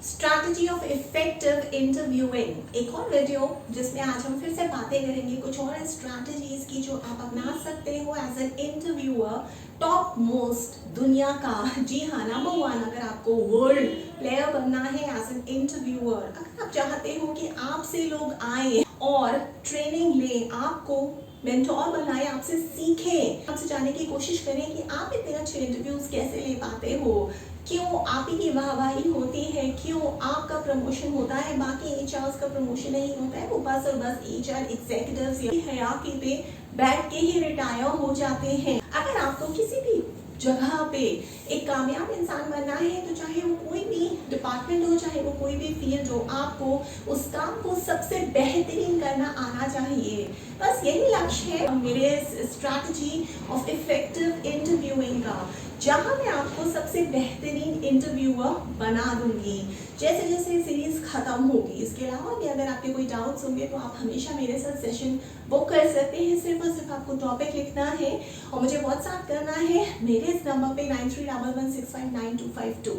Strategy of effective interviewing, एक और video जिसमें आज हम फिर से बातें करेंगे कुछ और स्ट्रैटेजीज की जो आप अपना सकते हो as an interviewer. Top most दुनिया का, जी हाँ, नंबर वन, अगर आपको वर्ल्ड प्लेयर बनना है एज एन इंटरव्यूअर, अगर आप चाहते हो कि आपसे लोग आए और ट्रेनिंग ले, आपको मेंटोर बनाए, आपसे सीखें, आपसे जानने की कोशिश करें कि आप इतने अच्छे इंटरव्यूज कैसे ले पाते हो, क्यों आप ही की वाहवाही होती है, क्यों आपका प्रमोशन होता है, बाकी एचआर का प्रमोशन नहीं होता है, वो बस और बस एचआर एग्जीक्यूटिव्स या हयाती पे बैठ के ही रिटायर हो जाते हैं। अगर आपको किसी भी जगह पे एक कामयाब इंसान बनना है, तो चाहे वो कोई भी डिपार्टमेंट हो, चाहे वो कोई भी फील्ड हो, आपको उस काम को सबसे बेहतरीन करना आना चाहिए। बस यही लक्ष्य है मेरे स्ट्रैटेजी ऑफ इफेक्टिव इंटरव्यूइंग का, जहां मैं आपको सबसे बेहतरीन इंटरव्यूअर बना दूंगी जैसे जैसे सीरीज खत्म होगी। इसके अलावा भी अगर आपके कोई डाउट्स होंगे तो आप हमेशा मेरे साथ सेशन बुक कर सकते हैं। सिर्फ और सिर्फ आपको टॉपिक लिखना है और मुझे व्हाट्सएप करना है मेरे इस नंबर पे 9311659252।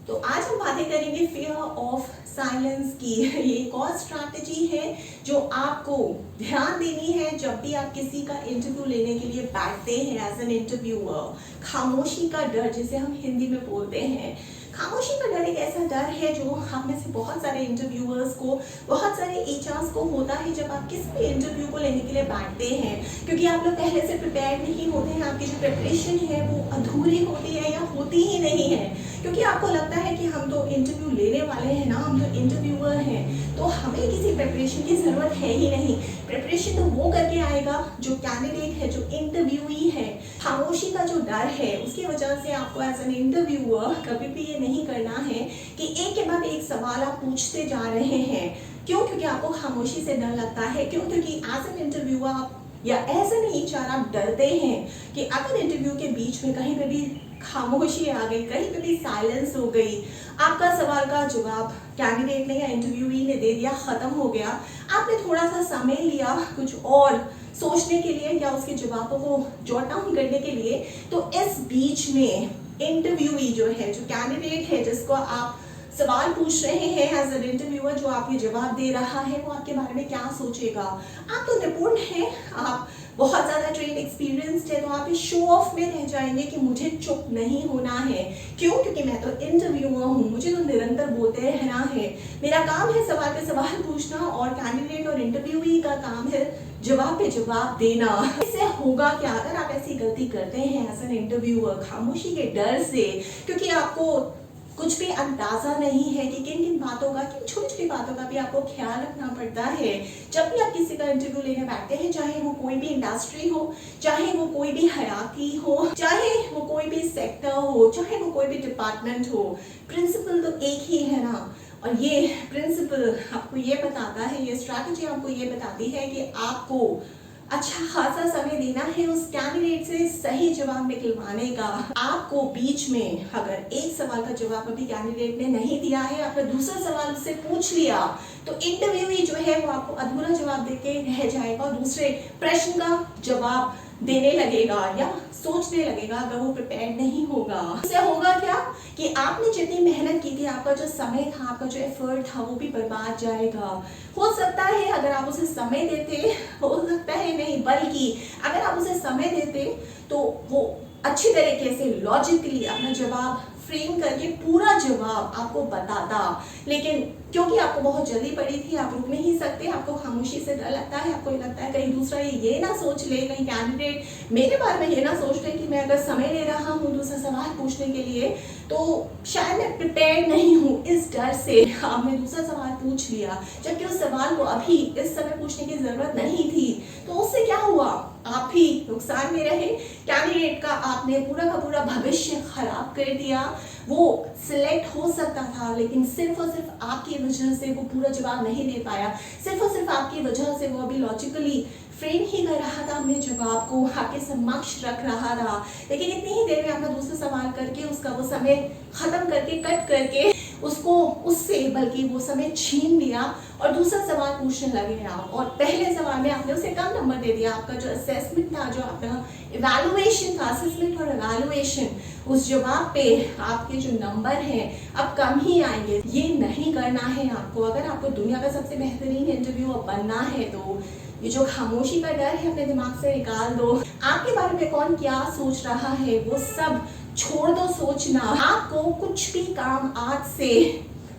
तो आज हम बातें करेंगे फियर ऑफ साइलेंस की। ये एक और स्ट्रैटेजी है जो आपको ध्यान देनी है जब भी आप किसी का इंटरव्यू लेने के लिए बैठते हैं एज एन इंटरव्यूअर। खामोशी का डर, जिसे हम हिंदी में बोलते हैं, खामोशी का डर एक ऐसा डर है जो हम में से बहुत सारे इंटरव्यूअर्स को, बहुत सारे एचआर्स को होता है जब आप किसी भी इंटरव्यू को लेने के लिए बैठते हैं, क्योंकि आप लोग पहले से प्रिपेयर नहीं होते हैं, आपकी जो प्रिपरेशन है वो अधूरी होती है या होती ही नहीं है, क्योंकि आपको लगता है कि हम तो इंटरव्यू लेने वाले हैं ना, हम तो इंटरव्यूअर हैं, तो हमें किसी प्रिपरेशन की जरूरत है ही नहीं। प्रिपरेशन तो वो करके आएगा जो कैंडिडेट है, जो इंटरव्यूई है। खामोशी का जो डर है उसकी वजह से आपको एज एन इंटरव्यूअर कभी भी ये नहीं करना है कि एक के बाद एक सवाल आप पूछते जा रहे हैं। क्यों? क्योंकि आपको खामोशी से डर लगता है। क्यों? क्योंकि एज एन इंटरव्यूअर आप या एज एन एचआर आप डरते हैं कि अगर इंटरव्यू के बीच में कहीं पे भी खामोशी आ गई, कहीं पे भी साइलेंस हो गई, आपका सवाल का जवाब कैंडिडेट ने या इंटरव्यूई ने दे दिया, खत्म हो गया, आपने थोड़ा सा समय लिया कुछ और सोचने के लिए या उसके जवाबों को जॉट डाउन करने के लिए, तो इस बीच में इंटरव्यूई जो है, जो कैंडिडेट है जिसको आप सवाल पूछ रहे हैं एज एन इंटरव्यूअर, जो आपके जवाब दे रहा है, वो आपके बारे में क्या सोचेगा। आप तो निपुण हैं, आप बहुत ज्यादा ट्रेन एक्सपीरियंस्ड है, तो आप इस शो ऑफ में रह जाएंगे कि मुझे चुप नहीं होना है। क्यों? क्योंकि मैं तो इंटरव्यूअर हूँ, मुझे तो निरंतर बोलते रहना है, मेरा काम है सवाल पे सवाल पूछना, और कैंडिडेट और इंटरव्यूई का काम है जवाब पे जवाब देना। इससे होगा क्या अगर आप ऐसी गलती करते हैं एज एन इंटरव्यूअर, खामोशी के डर से, क्योंकि आपको कुछ भी अंदाजा नहीं है कि किन किन बातों का, किन छोटी छोटी बातों का भी आपको ख्याल रखना पड़ता है जब भी आप किसी का इंटरव्यू लेने बैठते हैं, चाहे वो कोई भी इंडस्ट्री हो, चाहे वो कोई भी हयाती हो, चाहे वो कोई भी सेक्टर हो, चाहे वो कोई भी डिपार्टमेंट हो। प्रिंसिपल तो एक ही है ना, और ये प्रिंसिपल आपको ये बताता है, ये स्ट्रैटेजी आपको ये बताती है कि आपको अच्छा खासा समय देना है उस कैंडिडेट से सही जवाब निकलवाने का। आपको बीच में अगर एक सवाल का जवाब अभी कैंडिडेट ने नहीं दिया है, आपने दूसरा सवाल उससे पूछ लिया, तो इंटरव्यूई जो है वो आपको अधूरा जवाब देके रह जाएगा और दूसरे प्रश्न का जवाब देने लगेगा या सोचने लगेगा अगर वो प्रिपेयर नहीं होगा। इससे होगा क्या कि आपने जितनी मेहनत की थी, आपका जो समय था, आपका जो एफर्ट था, वो भी बर्बाद जाएगा। हो सकता है अगर आप उसे समय देते, हो सकता है नहीं, बल्कि अगर आप उसे समय देते तो वो अच्छी तरीके से लॉजिकली अपना जवाब फ्रेम करके पूरा जवाब आपको बताता, लेकिन क्योंकि आपको बहुत जल्दी पड़ी थी, आप रुक नहीं सकते, आपको खामोशी से डर लगता है, आपको लगता है कहीं दूसरा ये ना सोच ले, कहीं कैंडिडेट मेरे बारे में ये ना सोच ले कि मैं अगर समय ले रहा हूँ दूसरा सवाल पूछने के लिए तो शायद मैं प्रिपेयर नहीं हूँ। इस डर से आपने दूसरा सवाल पूछ लिया जबकि उस सवाल को अभी इस समय पूछने की जरूरत नहीं थी, तो उससे क्या हुआ, आप भी नुकसान में रहे, कैंडिडेट का आपने पूरा का पूरा भविष्य खराब कर दिया। वो सिलेक्ट हो सकता था, लेकिन सिर्फ और सिर्फ आपकी वजह से वो पूरा जवाब नहीं दे पाया, सिर्फ और सिर्फ आपकी वजह से वो अभी लॉजिकली फ्रेम ही कर रहा था, अपने जवाब को आपके समक्ष रख रहा था, लेकिन इतनी ही देर में आपने दूसरा सवाल करके उसका वो समय खत्म करके, कट करके उसको उससे बल्कि वो समय छीन लिया और दूसरा सवाल पूछने लगे आप, और पहले सवाल में आपने उसे कम नंबर दे दिया। आपका जो असेसमेंट था, जो आपका इवैल्यूएशन था, असेसमेंट और इवैल्यूएशन, उस जवाब पे आपके जो नंबर हैं अब कम ही आएंगे। ये नहीं करना है आपको। अगर आपको दुनिया का सबसे बेहतरीन इंटरव्यूअर बनना है तो ये जो खामोशी का डर है अपने दिमाग से निकाल दो। आपके बारे में कौन क्या सोच रहा है वो सब छोड़ दो सोचना। आपको कुछ भी काम आज से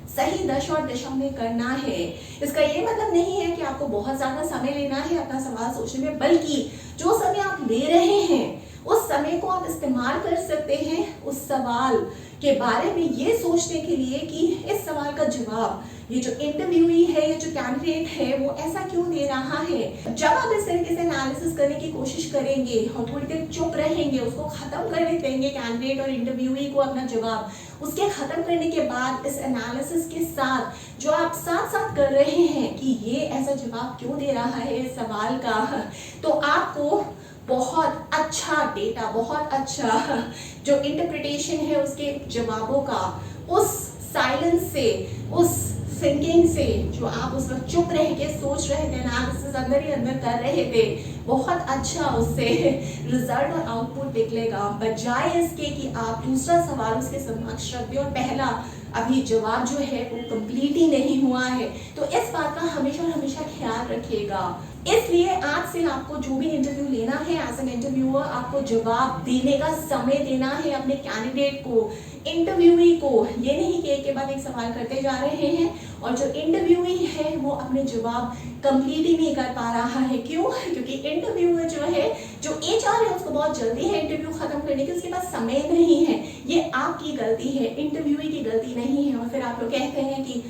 सही दशा और दिशा में करना है। इसका ये मतलब नहीं है कि आपको बहुत ज्यादा समय लेना है अपना सवाल सोचने में, बल्कि जो समय आप ले रहे हैं उस समय को आप इस्तेमाल कर सकते हैं उस सवाल के बारे में ये सोचने के लिए कि इस सवाल का जवाब ये जो इंटरव्यूई है, ये जो कैंडिडेट है, वो ऐसा क्यों दे रहा है। जब आप इस तरीके से एनालिसिस करने की कोशिश करेंगे और थोड़ी देर चुप रहेंगे, उसको खत्म करने देंगे कैंडिडेट और इंटरव्यूई को अपना जवाब, उसके खत्म करने के बाद इस एनालिसिस के साथ जो आप साथ साथ कर रहे हैं कि ये ऐसा जवाब क्यों दे रहा है इस सवाल का, तो आपको बहुत अच्छा डेटा, बहुत अच्छा जो इंटरप्रिटेशन है उसके जवाबों का, उस साइलेंस से, उस थिंकिंग से, जो आप उस वक्त चुप रह के सोच रहे थे, एनालिसिस अंदर ही अंदर कर रहे थे, बहुत अच्छा उससे रिजल्ट और आउटपुट निकलेगा, बजाय इसके कि आप दूसरा सवाल उसके समक्ष रख दें और पहला अभी जवाब जो है वो कंप्लीट ही नहीं हुआ है। तो इस बात का हमेशा और हमेशा ख्याल रखिएगा। इसलिए आज से आपको जो भी इंटरव्यू लेना है एज एन इंटरव्यूअर, आपको जवाब देने का समय देना है अपने कैंडिडेट को, इंटरव्यूई को। ये नहीं कि एक के बाद एक सवाल करते जा रहे हैं और जो इंटरव्यूई है वो अपने जवाब कंप्लीट ही नहीं कर पा रहा है। क्यों? क्योंकि इंटरव्यूअर जो है, जो एचआर है, उसको बहुत जल्दी है इंटरव्यू खत्म करने की, उसके पास समय नहीं है। ये आपकी गलती है, इंटरव्यूई की गलती नहीं है। और फिर आप लोग कहते हैं कि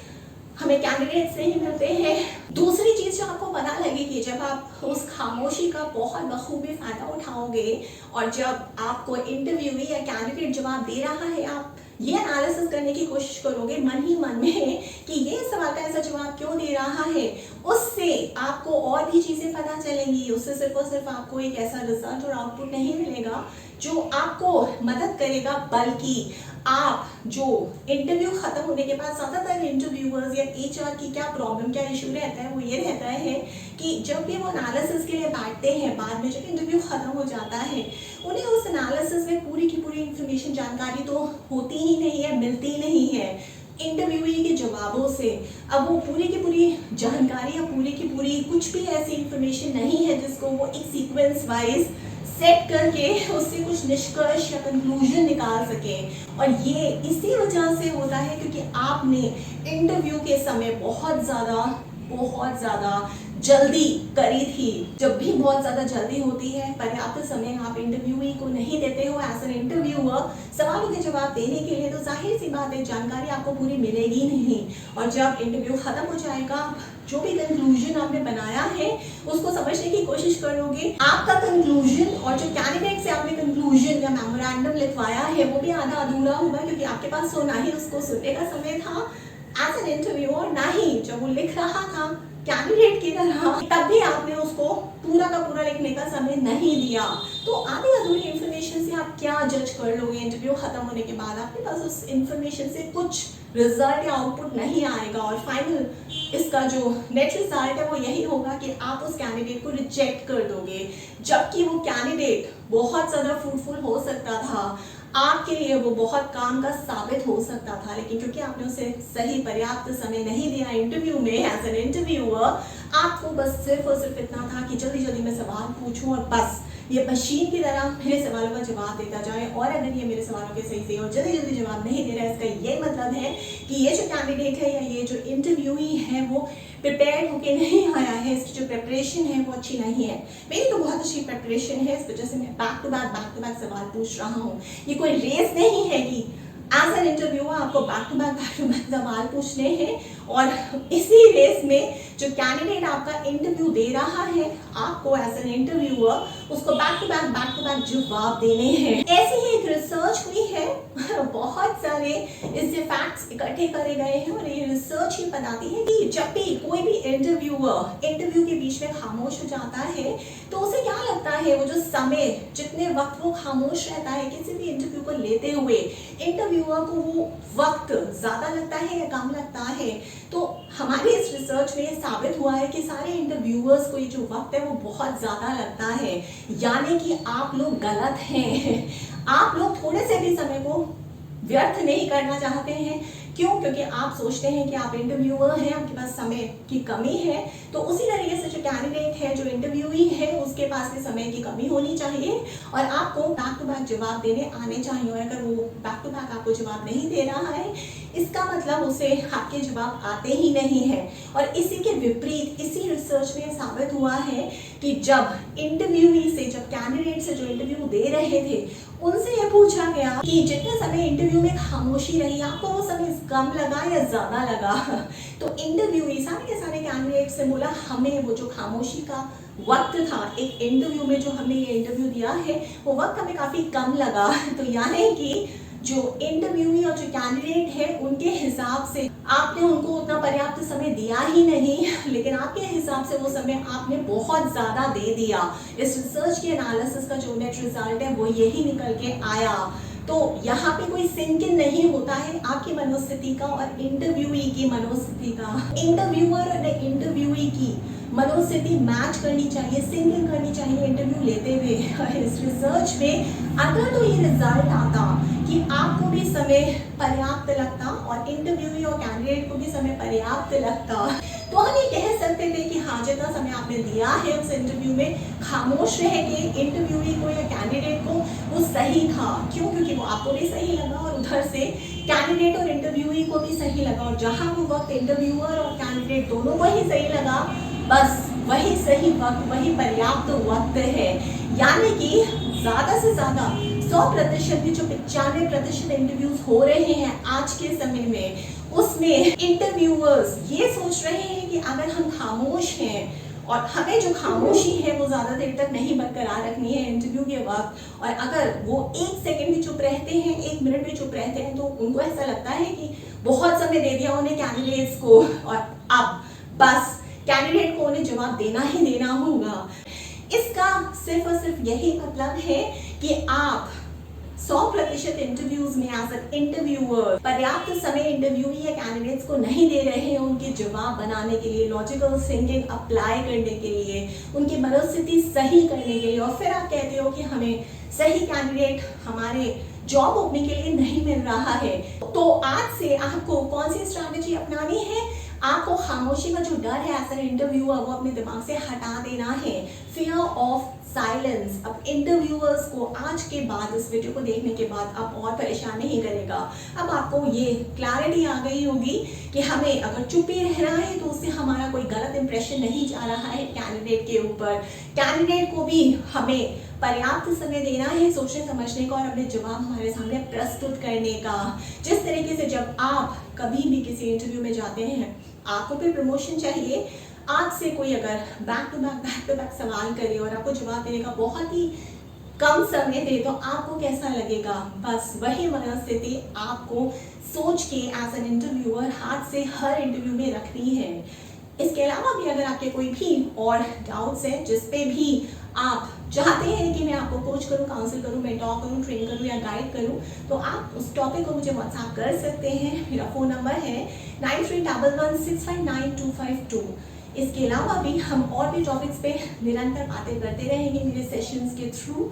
हमें कैंडिडेट से ही मिलते हैं। दूसरी चीज जो आपको पता लगेगी, जब आप उस खामोशी का बहुत बखूबी फायदा उठाओगे और जब आपको इंटरव्यूई या कैंडिडेट जवाब दे रहा है, आप ये एनालिसिस करने की कोशिश करोगे मन ही मन में कि ये सवाल का ऐसा जवाब क्यों दे रहा है, उससे आपको और भी चीजें पता चलेंगी। उससे सिर्फ और सिर्फ आपको एक ऐसा रिजल्ट और आउटपुट नहीं मिलेगा जो आपको मदद करेगा, बल्कि आप जो इंटरव्यू खत्म होने के बाद ज्यादातर इंटरव्यूअर्स या एचआर की क्या प्रॉब्लम, क्या इशू रहता है, वो ये रहता है कि जब भी वो एनालिसिस के लिए बैठते हैं, बाद में जब इंटरव्यू खत्म हो जाता है, उन्हें उस एनालिसिस में पूरी की पूरी इंफॉर्मेशन, जानकारी तो होती ही नहीं है, मिलती नहीं है इंटरव्यूई के जवाबों से। अब वो पूरी की पूरी जानकारी या पूरी की पूरी कुछ भी ऐसी इंफॉर्मेशन नहीं है जिसको वो एक सीक्वेंस वाइज सेट करके उससे कुछ निष्कर्ष या कंक्लूजन निकाल सके। और ये इसी वजह से होता है क्योंकि आपने इंटरव्यू के समय बहुत ज़्यादा जल्दी करी थी। जब भी बहुत ज़्यादा जल्दी होती है, पर्याप्त समय आप इंटरव्यूई को नहीं देते हो एज एन इंटरव्यूअर सवालों के जवाब देने के लिए, तो जाहिर सी बात है जानकारी आपको पूरी मिलेगी नहीं। और जब इंटरव्यू खत्म हो जाएगा, जो भी कंक्लूजन आपने बनाया है उसको समझने की कोशिश करोगे। आपका कंक्लूजन और जो कैंडिडेट से आपने कंक्लूजन या मेमोरेंडम लिखवाया है वो भी आधा अधूरा होगा, क्योंकि आपके पास तो ना ही उसको सुनने का समय था एज एन इंटरव्यूअर, ना ही जब वो लिख रहा था कैंडिडेट की तरह, तब भी आपने उसको पूरा का पूरा लिखने का समय नहीं दिया। तो आधी अधूरी इंफॉर्मेशन से आप क्या जज कर लोगे इंटरव्यू खत्म होने के बाद? आपके पास उस इंफॉर्मेशन से कुछ रिजल्ट या आउटपुट नहीं आएगा और फाइनल इसका जो नेट रिजल्ट है वो यही होगा कि आप उस कैंडिडेट को रिजेक्ट कर दोगे, जबकि वो कैंडिडेट बहुत ज़्यादा फ्रूटफुल हो सकता था, आपके लिए वो बहुत काम का साबित हो सकता था, लेकिन क्योंकि आपने उसे सही पर्याप्त समय नहीं दिया इंटरव्यू में एज एन इंटरव्यूअर, आपको बस सिर्फ और सिर्फ इतना था कि जल्दी जल्दी मैं सवाल पूछूं और बस ये मशीन की तरह मेरे सवालों का जवाब देता जाए। और अगर ये मेरे सवालों के सही से और जल्दी जल्दी जवाब नहीं दे रहा है, इसका ये मतलब है कि ये जो कैंडिडेट है या ये जो इंटरव्यूई है वो प्रिपेयर्ड होके नहीं आया है, इसकी जो प्रिपरेशन है वो अच्छी नहीं है। मेरी तो बहुत अच्छी प्रिपरेशन है, इस वजह से मैं बैक टू बैक सवाल पूछ रहा हूँ। ये कोई रेस नहीं है कि एज एन इंटरव्यूअर आपको बैक टू बैक सवाल पूछने हैं और इसी रेस में जो कैंडिडेट आपका इंटरव्यू दे रहा है, आपको एज एन इंटरव्यूअर उसको बैक टू बैक जवाब देने हैं। ऐसी ही एक रिसर्च हुई है, बहुत सारे इससे फैक्ट्स इकट्ठे करे गए हैं और ये रिसर्च ही बताती है कि जब भी कोई भी इंटरव्यूअर इंटरव्यू के बीच में खामोश हो जाता है तो उसे क्या लगता है, वो जो समय जितने वक्त वो खामोश रहता है किसी भी इंटरव्यू को लेते हुए, इंटरव्यू इंटरव्यूअर को वो वक्त ज्यादा लगता है या कम लगता है, तो हमारे इस रिसर्च में साबित हुआ है कि सारे इंटरव्यूअर्स को ये जो वक्त है वो बहुत ज्यादा लगता है। यानी कि आप लोग गलत हैं। आप लोग थोड़े से भी समय को व्यर्थ नहीं करना चाहते हैं। क्यों? क्योंकि आप सोचते हैं कि आप इंटरव्यूअर हैं, आपके पास समय की कमी है। तो उसी तरीके से जो कैंडिडेट है, जो इंटरव्यूई है, उसके पास भी समय की कमी होनी चाहिए और आपको बैक टू बैक जवाब देने आने चाहिए। और अगर वो बैक टू बैक आपको जवाब नहीं दे रहा है, इसका मतलब उसे आपके जवाब आते ही नहीं है। और इसी के विपरीत इसी रिसर्च में साबित हुआ है कि जब इंटरव्यूई से, जब कैंडिडेट से जो इंटरव्यू दे रहे थे, उनसे ये पूछा गया कि जितने समय इंटरव्यू में खामोशी रही, आपको वो समय कम लगा या ज्यादा लगा? तो इंटरव्यूई सारे के सारे कैंडिडेट से बोला, हमें वो जो खामोशी का वक्त था एक इंटरव्यू में, जो हमने ये इंटरव्यू दिया है, वो वक्त हमें काफी कम लगा। तो यानी कि जो इंटरव्यूई और जो कैंडिडेट है, उनके हिसाब से आपने उनको उतना पर्याप्त समय दिया ही नहीं, लेकिन आपके हिसाब से वो समय आपने बहुत ज्यादा दे दिया। इस रिसर्च के एनालिसिस का जो नेट रिजल्ट है वो यही निकल के आया। तो यहाँ पे कोई सिंकिंग नहीं होता है आपकी मनोस्थिति का और इंटरव्यूई की मनोस्थिति का। इंटरव्यूअर और इंटरव्यूई की मनोस्थिति मैच करनी चाहिए, सिंकिंग करनी चाहिए इंटरव्यू लेते हुए। इस रिसर्च में अगर तो ये रिजल्ट आता कि आपको भी समय पर्याप्त लगता और इंटरव्यूई और कैंडिडेट को भी समय पर्याप्त लगता, तो हम ये कह सकते थे कि हाँ, जितना समय आपने दिया है उस इंटरव्यू में खामोश रह के इंटरव्यूई को या कैंडिडेट को, वो सही था। क्यों? क्योंकि वो आपको भी सही लगा और उधर से कैंडिडेट और इंटरव्यूई को भी सही लगा। और जहाँ वो वक्त इंटरव्यूअर और कैंडिडेट दोनों को ही सही लगा, बस वही सही वक्त, वही पर्याप्त वक्त है। यानी कि ज्यादा से ज्यादा 100% की जो 95% इंटरव्यूज हो रहे हैं आज के समय में, उसमें इंटरव्यूअर्स ये सोच रहे हैं कि अगर हम खामोश हैं और हमें जो खामोशी है वो ज्यादा देर तक नहीं बरकरार रखनी है इंटरव्यू के वक्त, और अगर वो 1 सेकंड भी चुप रहते हैं, 1 मिनट भी चुप रहते हैं, तो उनको ऐसा लगता है कि बहुत समय दे दिया उन्हें कैंडिडेट्स को और अब बस कैंडिडेट को उन्हें जवाब देना ही देना होगा। इसका सिर्फ और सिर्फ यही मतलब है कि आप 100% इंटरव्यूज में एज एन इंटरव्यूअर पर्याप्त समय इंटरव्यूई या कैंडिडेट्स को नहीं दे रहे हैं उनके जवाब बनाने के लिए, लॉजिकल थिंकिंग अप्लाई करने के लिए, उनकी मनोस्थिति सही करने के लिए, और फिर आप कहते हो कि हमें सही कैंडिडेट हमारे जॉब ओपनिंग के लिए नहीं मिल रहा है। तो आज से आपको कौन सी स्ट्रैटेजी अपनानी है? आपको खामोशी का जो डर है एज एन इंटरव्यूअर वो अपने दिमाग से हटा देना है। फियर ऑफ साइलेंस अब इंटरव्यूअर्स को आज के बाद, इस वीडियो को देखने के बाद, अब और परेशान नहीं करेगा। अब आपको ये क्लैरिटी आ गई होगी कि हमें अगर चुप ही रहना है तो उससे हमारा कोई गलत इंप्रेशन नहीं जा रहा है कैंडिडेट के ऊपर। कैंडिडेट को भी हमें पर्याप्त समय देना है सोचने समझने का और अपने जवाब हमारे सामने प्रस्तुत करने का। जिस तरीके से जब आप कभी भी किसी इंटरव्यू में जाते हैं, आपको फिर प्रमोशन चाहिए, आज से कोई अगर बैक टू बैक सवाल करे और आपको जवाब देने का बहुत ही कम समय दे, तो आपको कैसा लगेगा? बस वही मनोस्थिति आपको सोच के एज एन इंटरव्यूअर हाथ से हर इंटरव्यू में रखनी है। इसके अलावा भी अगर आपके कोई भी और डाउट्स हैं जिस पे भी आप चाहते हैं कि मैं आपको कोच करूं, काउंसिल करूं, मेंटोर करूं, ट्रेन करूं या गाइड करूं, तो आप उस टॉपिक को मुझे व्हाट्सएप कर सकते हैं। मेरा फ़ोन नंबर है 9311659252। इसके अलावा भी हम और भी टॉपिक्स पे निरंतर बातें करते रहेंगे मेरे सेशंस के थ्रू।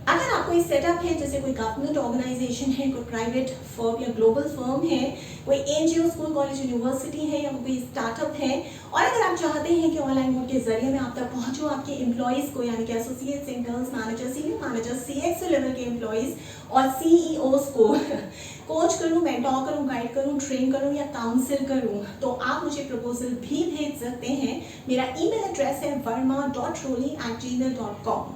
अगर आपको इस सेटअप है, जैसे कोई गवर्नमेंट ऑर्गेनाइजेशन है, कोई प्राइवेट फर्म या ग्लोबल फर्म है, कोई एनजीओ, स्कूल, कॉलेज, यूनिवर्सिटी है या कोई स्टार्टअप है, और अगर आप चाहते हैं कि ऑनलाइन मोड के जरिए मैं आप तक पहुंचूं आपके एम्प्लॉयज़ को, यानी कि associates, interns, manager, senior manager, CXO level के एम्प्लॉयज़ और सीईओज को कोच करूं, मेंटोर करूं, गाइड करूं, ट्रेन करूं या काउंसिल करूं, तो आप मुझे प्रपोजल भी भेज सकते हैं। मेरा ईमेल एड्रेस है verma.roli@gmail.com।